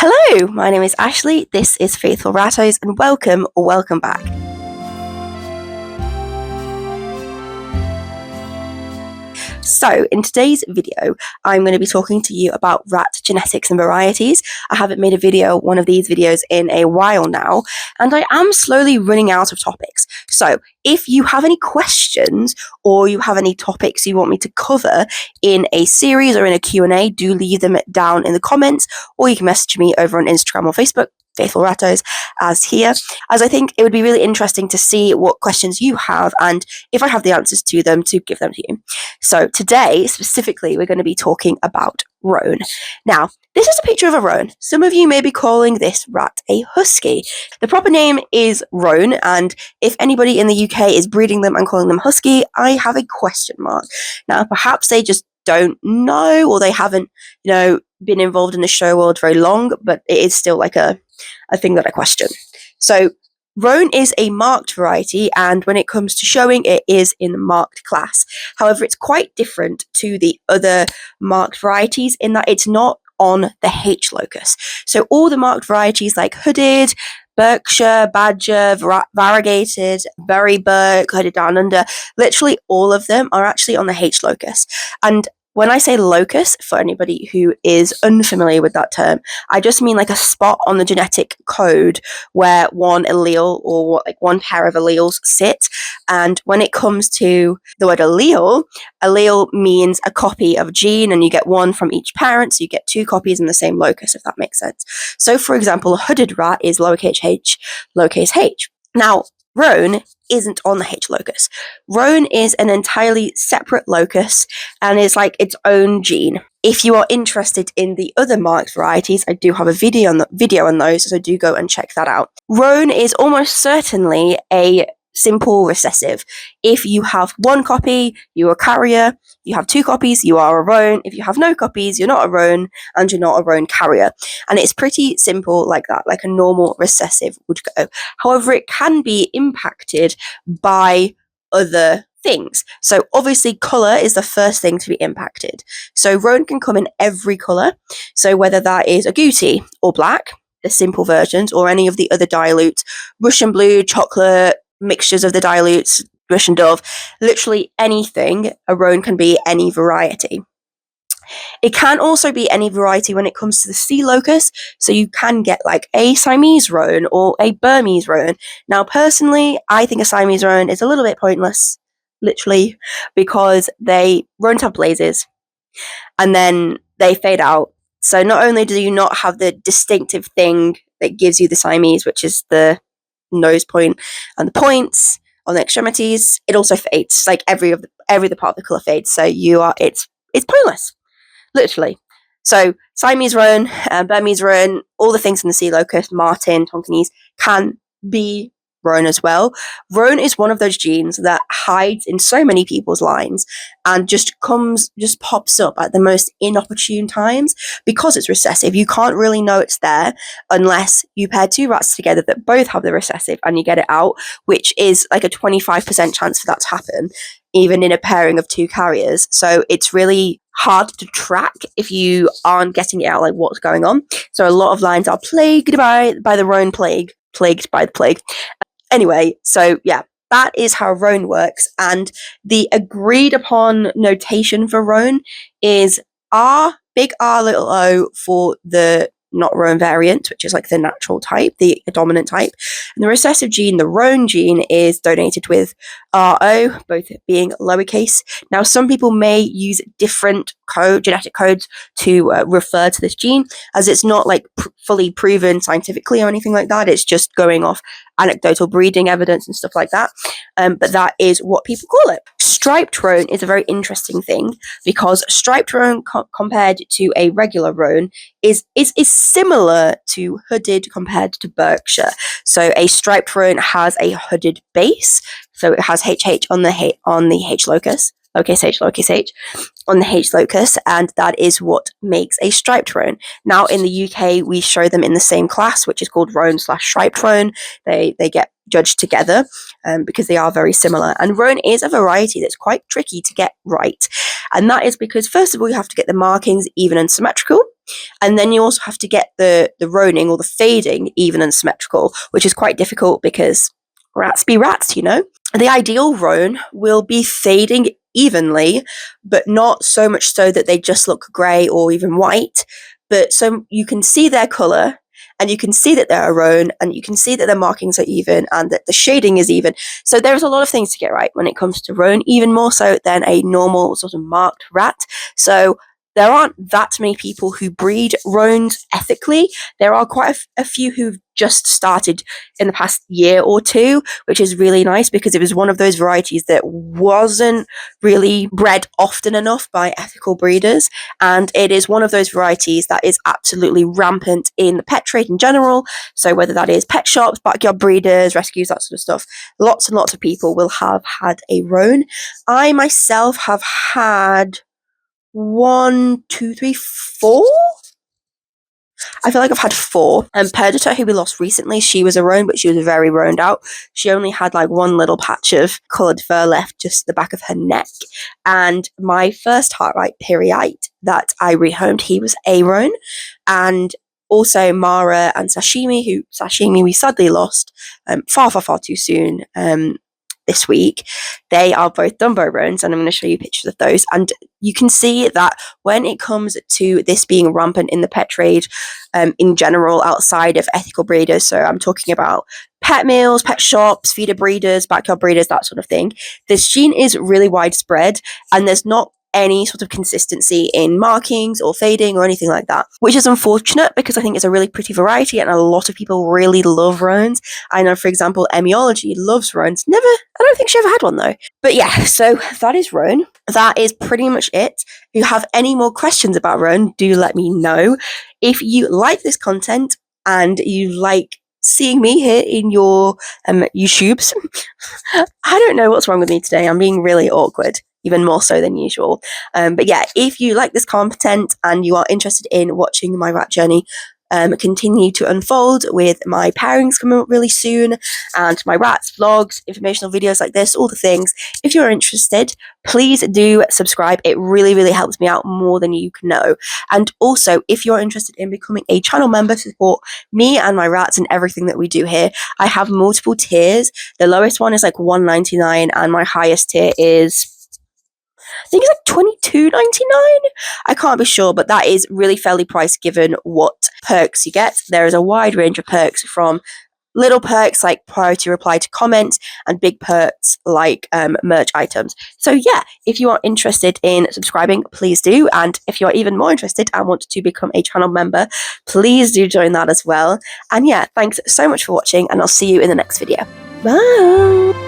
Hello, my name is Ashley, this is Faithful Rattos, and welcome or welcome back. So, in today's video, I'm going to be talking to you about rat genetics and varieties. I haven't made one of these videos in a while now, and I am slowly running out of topics. So, if you have any questions or you have any topics you want me to cover in a series or in a Q&A, do leave them down in the comments, or you can message me over on Instagram or Facebook, Faithful Rattos, as I think it would be really interesting to see what questions you have, and if I have the answers to them, to give them to you. So today, specifically, we're going to be talking about Roan. Now, this is a picture of a Roan. Some of you may be calling this rat a Husky. The proper name is Roan, and if anybody in the UK is breeding them and calling them Husky, I have a question mark. Now, perhaps they just don't know, or they haven't, been involved in the show world very long, but it is still like a thing that I question. So Roan is a marked variety, and when it comes to showing, it is in the marked class. However, it's quite different to the other marked varieties in that it's not on the H locus. So all the marked varieties like hooded, Berkshire, Badger, variegated, Berry Burke, hooded down under, literally all of them are actually on the H locus. And when I say locus, for anybody who is unfamiliar with that term, I just mean like a spot on the genetic code where one allele or like one pair of alleles sit. And when it comes to the word allele means a copy of a gene, and you get one from each parent, so you get two copies in the same locus, if that makes sense. So, for example, a hooded rat is lowercase h, lowercase h. Now, Roan isn't on the H locus. Roan is an entirely separate locus and is like its own gene. If you are interested in the other marked varieties, I do have a video on those, so do go and check that out. Roan is almost certainly a simple recessive. If you have one copy, you're a carrier. If you have two copies, you are a Roan. If you have no copies, you're not a Roan, and you're not a Roan carrier. And it's pretty simple like that, like a normal recessive would go. However, it can be impacted by other things. So obviously colour is the first thing to be impacted. So Roan can come in every colour. So whether that is agouti or black, the simple versions, or any of the other dilutes, Russian blue, chocolate, mixtures of the dilutes, Russian Dove, literally anything. A Roan can be any variety. It can also be any variety when it comes to the C locus, so you can get like a Siamese Roan or a Burmese Roan. Now, personally, I think a Siamese Roan is a little bit pointless, literally, because Roans have blazes, and then they fade out. So not only do you not have the distinctive thing that gives you the Siamese, which is the nose point and the points on the extremities, it also fades. Like every other part of the colour fades. So it's pointless, literally. So Siamese Roan, Burmese Roan, all the things in the C locus, Martin, Tonkinese, can be Roan as well. Roan is one of those genes that hides in so many people's lines and just pops up at the most inopportune times because it's recessive. You can't really know it's there unless you pair two rats together that both have the recessive and you get it out, which is like a 25% chance for that to happen, even in a pairing of two carriers. So it's really hard to track if you aren't getting it out, like what's going on. So a lot of lines are plagued by the Roan plague, plagued by the plague. Anyway, so yeah, that is how Roan works, and the agreed upon notation for Roan is R, big R, little o for the not Roan variant, which is like the natural type, the dominant type. And the recessive gene, the Roan gene, is donated with RO, both being lowercase. Now, some people may use different genetic codes to refer to this gene, as it's not like fully proven scientifically or anything like that. It's just going off anecdotal breeding evidence and stuff like that. But that is what people call it. Striped Roan is a very interesting thing because striped Roan compared to a regular Roan is similar to hooded compared to Berkshire. So a striped Roan has a hooded base, so it has HH on the H locus. Lowercase h on the H locus, and that is what makes a striped Roan. Now in the UK we show them in the same class, which is called Roan/striped Roan. They get judged together because they are very similar. And Roan is a variety that's quite tricky to get right. And that is because, first of all, you have to get the markings even and symmetrical. And then you also have to get the roaning or the fading even and symmetrical, which is quite difficult because rats be rats, you know? The ideal roan will be fading evenly, but not so much so that they just look grey or even white, but so you can see their colour and you can see that they're a roan and you can see that their markings are even and that the shading is even. So there's a lot of things to get right when it comes to roan, even more so than a normal sort of marked rat. So there aren't that many people who breed roans ethically. There are quite a few who've just started in the past year or two, which is really nice because it was one of those varieties that wasn't really bred often enough by ethical breeders. And it is one of those varieties that is absolutely rampant in the pet trade in general. So whether that is pet shops, backyard breeders, rescues, that sort of stuff, lots and lots of people will have had a roan. I myself have had 1, 2, 3, 4. I feel like I've had 4. And Perdita, who we lost recently, she was a roan, but she was very roaned out. She only had like one little patch of coloured fur left just at the back of her neck. And my first Heartright Periite that I rehomed, he was a roan. And also Mara and Sashimi, Sashimi we sadly lost far too soon. This week. They are both Dumbo roans, and I'm going to show you pictures of those. And you can see that when it comes to this being rampant in the pet trade in general, outside of ethical breeders, so I'm talking about pet meals, pet shops, feeder breeders, backyard breeders, that sort of thing, this gene is really widespread, and there's not any sort of consistency in markings or fading or anything like that, which is unfortunate because I think it's a really pretty variety and a lot of people really love roans. I know, for example, Emiology loves roans. I don't think she ever had one though. But yeah, so that is roan. That is pretty much it. If you have any more questions about roan, do let me know. If you like this content and you like seeing me here in your YouTubes, I don't know what's wrong with me today. I'm being really awkward, even more so than usual. But yeah, if you like this content and you are interested in watching my rat journey continue to unfold with my pairings coming up really soon and my rats, vlogs, informational videos like this, all the things, if you're interested, please do subscribe. It really, really helps me out more than you can know. And also, if you're interested in becoming a channel member to support me and my rats and everything that we do here, I have multiple tiers. The lowest one is like $1.99 and my highest tier is, I think it's like $22.99. I can't be sure, but that is really fairly priced given what perks you get. There is a wide range of perks, from little perks like priority reply to comments and big perks like merch items. So yeah, if you are interested in subscribing, please do. And if you're even more interested and want to become a channel member, please do join that as well. And yeah, thanks so much for watching, and I'll see you in the next video. Bye!